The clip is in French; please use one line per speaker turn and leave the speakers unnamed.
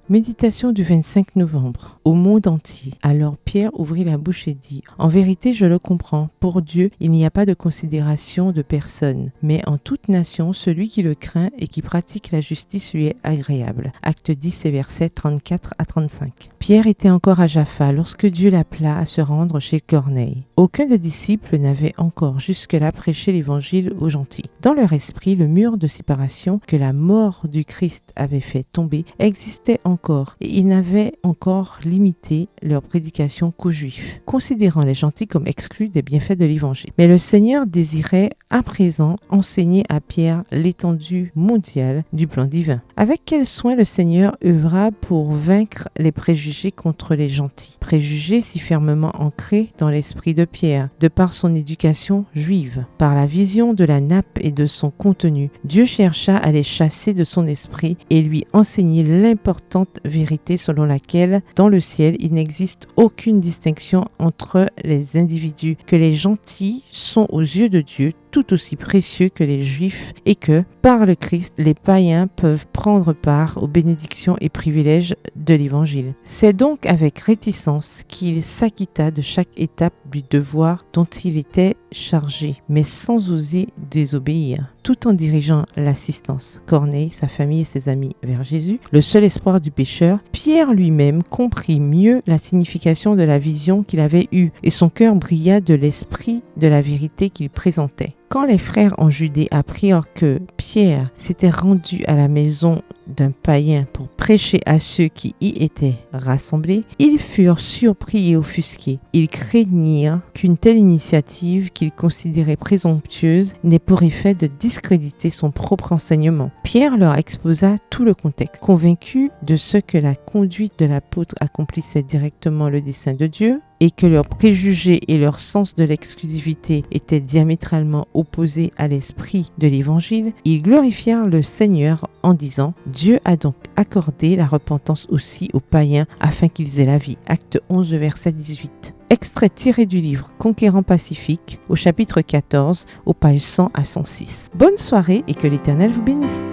Méditation du 25 novembre. Au monde entier. Alors Pierre ouvrit la bouche et dit : En vérité, je le comprends. Pour Dieu, il n'y a pas de considération de personne, mais en toute nation, celui qui le craint et qui pratique la justice lui est agréable. Acte 10 et versets 34 à 35. Pierre était encore à Jaffa lorsque Dieu l'appela à se rendre chez Corneille. Aucun des disciples n'avait encore jusque-là prêché l'évangile aux gentils. Dans leur esprit, le mur de séparation que la mort du Christ avait fait tomber existait encore, et ils n'avaient encore limité leur prédication qu'aux Juifs, considérant les gentils comme exclus des bienfaits de l'évangile. Mais le Seigneur désirait à présent enseigner à Pierre l'étendue mondiale du plan divin. Avec quel soin le Seigneur œuvra pour vaincre les préjugés contre les gentils, préjugés si fermement ancrés dans l'esprit de Pierre, de par son éducation juive. Par la vision de la nappe et de son contenu, Dieu chercha à les chasser de son esprit et lui enseigner l'importante vérité selon laquelle, dans le ciel, il n'existe aucune distinction entre les individus, que les gentils sont aux yeux de Dieu tout aussi précieux que les Juifs et que, par le Christ, les païens peuvent prendre part aux bénédictions et privilèges de l'Évangile. C'est donc avec réticence qu'il s'acquitta de chaque étape du devoir dont il était chargé, mais sans oser désobéir, tout en dirigeant l'assistance, Corneille, sa famille et ses amis vers Jésus, le seul espoir du pécheur. Pierre lui-même comprit mieux la signification de la vision qu'il avait eue et son cœur brilla de l'esprit de la vérité qu'il présentait. Quand les frères en Judée apprirent que Pierre s'était rendu à la maison d'un païen pour prêcher à ceux qui y étaient rassemblés, ils furent surpris et offusqués. Ils craignirent qu'une telle initiative qu'ils considéraient présomptueuse n'ait pour effet de discréditer son propre enseignement. Pierre leur exposa tout le contexte. Convaincu de ce que la conduite de l'apôtre accomplissait directement le dessein de Dieu, et que leurs préjugés et leur sens de l'exclusivité étaient diamétralement opposés à l'esprit de l'Évangile, ils glorifièrent le Seigneur en disant : Dieu a donc accordé la repentance aussi aux païens afin qu'ils aient la vie. Acte 11, verset 18. Extrait tiré du livre Conquérant Pacifique, au chapitre 14, aux pages 100 à 106. Bonne soirée et que l'Éternel vous bénisse.